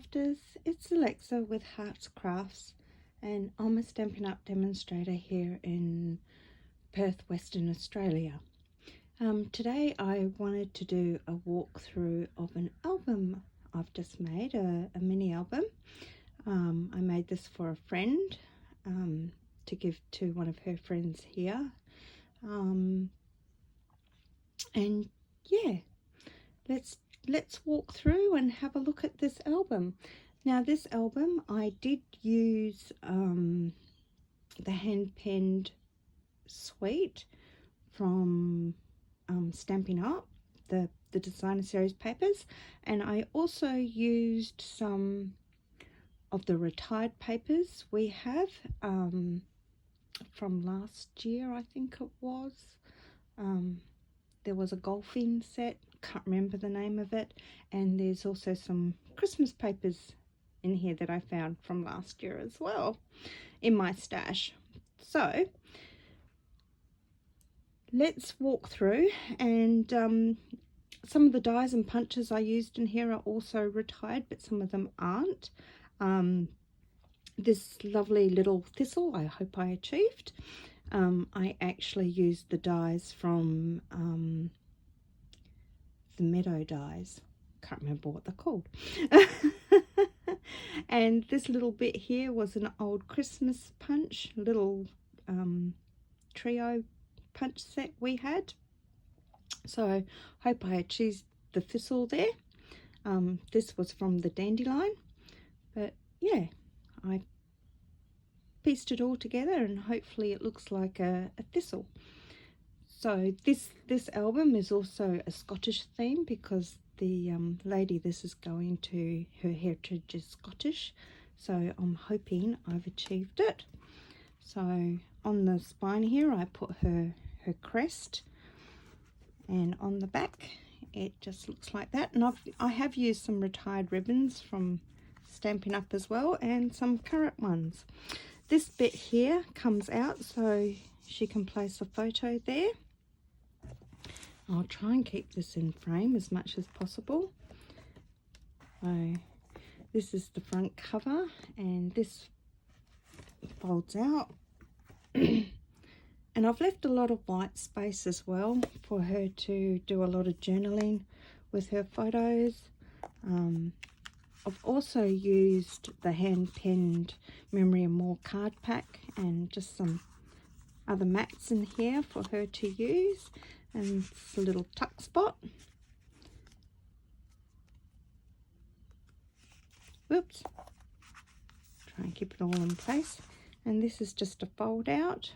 Crafters, it's Alexa with Hearts Crafts, and I'm a Stampin' Up demonstrator here in Perth, Western Australia. Today I wanted to do a walkthrough of an album I've just made, a mini album. I made this for a friend to give to one of her friends here. And yeah, let's walk through and have a look at this album. Now this album I did use the hand penned suite from Stampin' Up, the designer series papers, and I also used some of the retired papers we have from last year, I think it was. There was a golfing set, can't remember the name of it, and there's also some Christmas papers in here that I found from last year as well in my stash. So let's walk through, and some of the dies and punches I used in here are also retired, but some of them aren't. This lovely little thistle I hope I achieved. I actually used the dies from the meadow dies. Can't remember what they're called. And this little bit here was an old Christmas punch, little trio punch set we had. So hope I achieved the thistle there. This was from the dandelion, but yeah, I pieced it all together and hopefully it looks like a thistle. So this album is also a Scottish theme because the lady this is going to, her heritage is Scottish, so I'm hoping I've achieved it. So on the spine here I put her crest, and on the back it just looks like that. And I have used some retired ribbons from Stampin' Up as well, and some current ones. This bit here comes out so she can place a photo there. I'll try and keep this in frame as much as possible. So this is the front cover, and this folds out. And I've left a lot of white space as well for her to do a lot of journaling with her photos. I've also used the hand-penned Memory and More card pack and just some other mats in here for her to use, and it's a little tuck spot. Whoops. Try and keep it all in place. And this is just a fold out.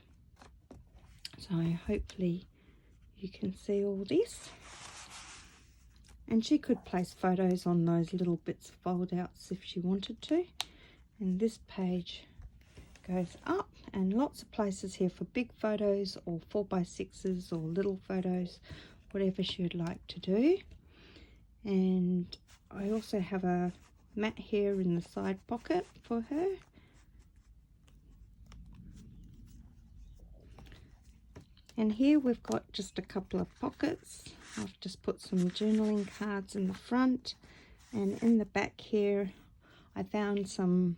So hopefully you can see all this. And she could place photos on those little bits of fold outs if she wanted to. And this page goes up, and lots of places here for big photos or 4x6s or little photos, whatever she would like to do. And I also have a mat here in the side pocket for her. And here we've got just a couple of pockets. I've just put some journaling cards in the front, and in the back here I found some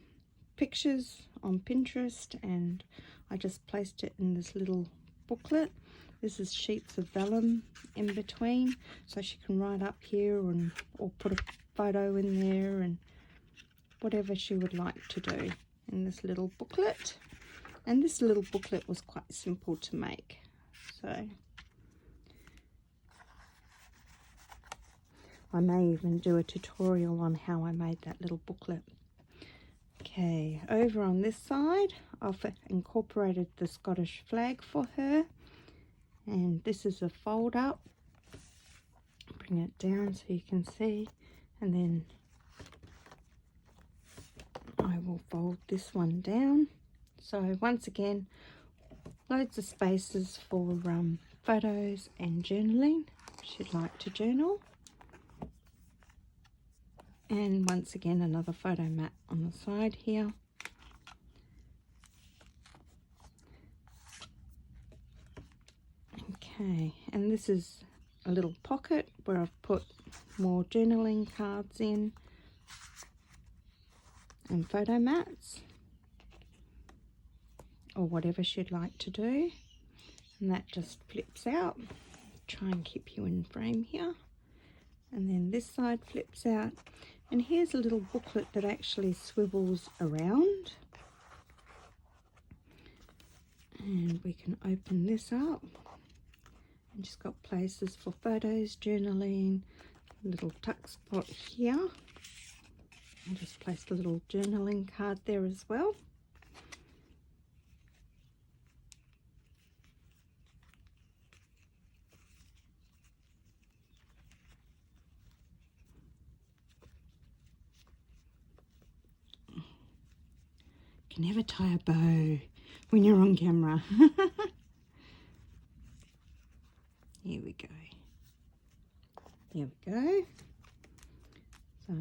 pictures on Pinterest and I just placed it in this little booklet. This is sheets of vellum in between, so she can write up here or put a photo in there and whatever she would like to do in this little booklet. And this little booklet was quite simple to make. So I may even do a tutorial on how I made that little booklet. Okay, over on this side I've incorporated the Scottish flag for her, and this is a fold up. Bring it down so you can see, and then I will fold this one down. So once again, loads of spaces for photos and journaling if she'd like to journal. And once again, another photo mat on the side here. Okay, and this is a little pocket where I've put more journaling cards in. and photo mats, or whatever she'd like to do. And that just flips out. Try and keep you in frame here. And then this side flips out. And here's a little booklet that actually swivels around. And we can open this up. And just got places for photos, journaling, little tuck spot here. I'll just place a little journaling card there as well. Can never tie a bow when you're on camera. Here we go. There we go. So,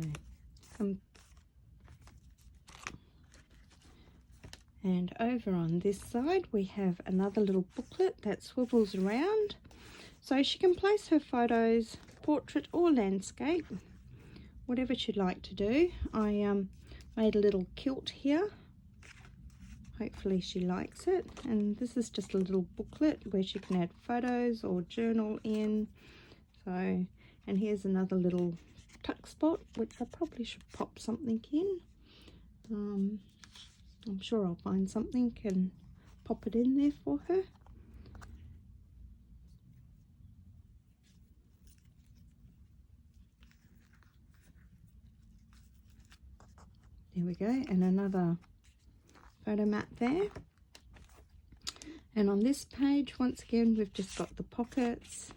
and over on this side we have another little booklet that swivels around. So she can place her photos, portrait or landscape, whatever she'd like to do. I made a little quilt here. Hopefully she likes it. And this is just a little booklet where she can add photos or journal in. So, and here's another little tuck spot, which I probably should pop something in. I'm sure I'll find something and pop it in there for her. There we go, and another photo mat there. And on this page, once again, we've just got the pockets.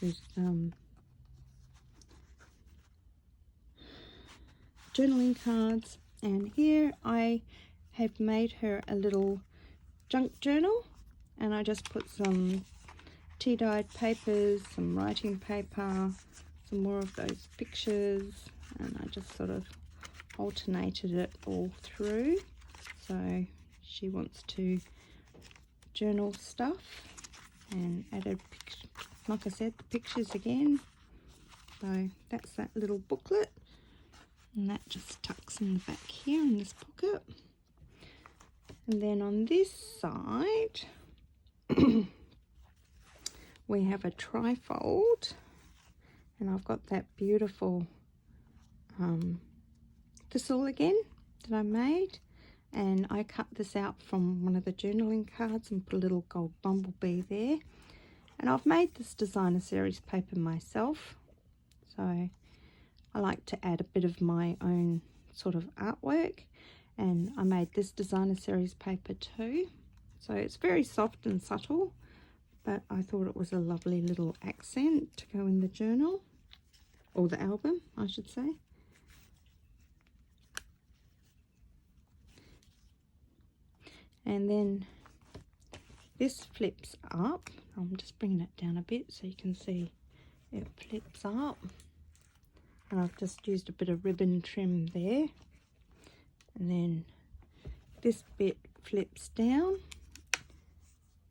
There's journaling cards, and here I have made her a little junk journal, and I just put some tea-dyed papers, some writing paper, some more of those pictures, and I just sort of alternated it all through. So she wants to journal stuff, and added, like I said, the pictures again. So that's that little booklet, and that just tucks in the back here in this pocket. And then on this side we have a trifold, and I've got that beautiful thistle again that I made, and I cut this out from one of the journaling cards and put a little gold bumblebee there. And I've made this designer series paper myself, so I like to add a bit of my own sort of artwork, and I made this designer series paper too. So it's very soft and subtle, but I thought it was a lovely little accent to go in the journal, or the album I should say. And then this flips up. I'm just bringing it down a bit so you can see it flips up. And I've just used a bit of ribbon trim there. And then this bit flips down.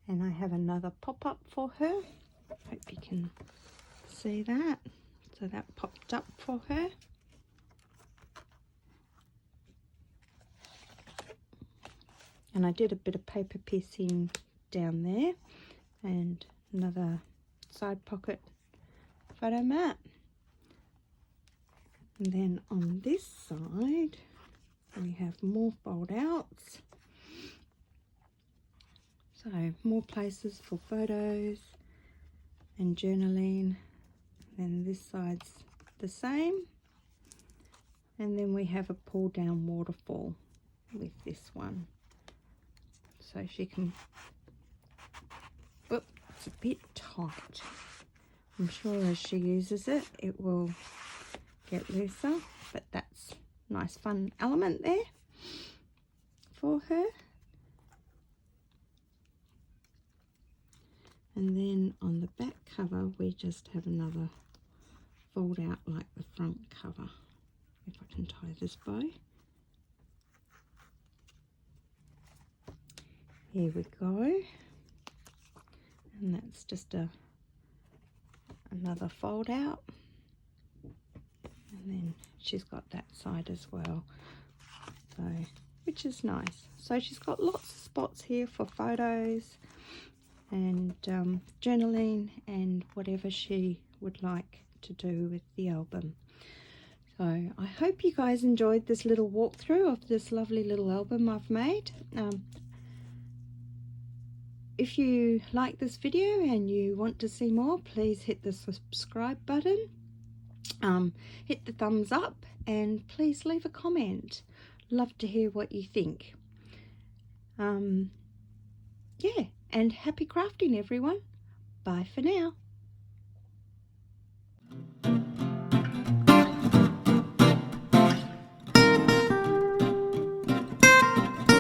And I have another pop-up for her. Hope you can see that. So that popped up for her. And I did a bit of paper piecing down there, and another side pocket photo mat. And then on this side we have more fold outs, so more places for photos and journaling. And then this side's the same, and then we have a pull down waterfall with this one. So she can, oh, it's a bit tight. I'm sure as she uses it, it will get looser, but that's a nice fun element there for her. And then on the back cover, we just have another fold out like the front cover. If I can tie this bow. Here we go, and that's just another fold out, and then she's got that side as well, so which is nice. So she's got lots of spots here for photos and journaling and whatever she would like to do with the album. So I hope you guys enjoyed this little walkthrough of this lovely little album I've made. If you like this video and you want to see more, please hit the subscribe button, hit the thumbs up, and please leave a comment. Love to hear what you think. Yeah, and happy crafting everyone. Bye for now.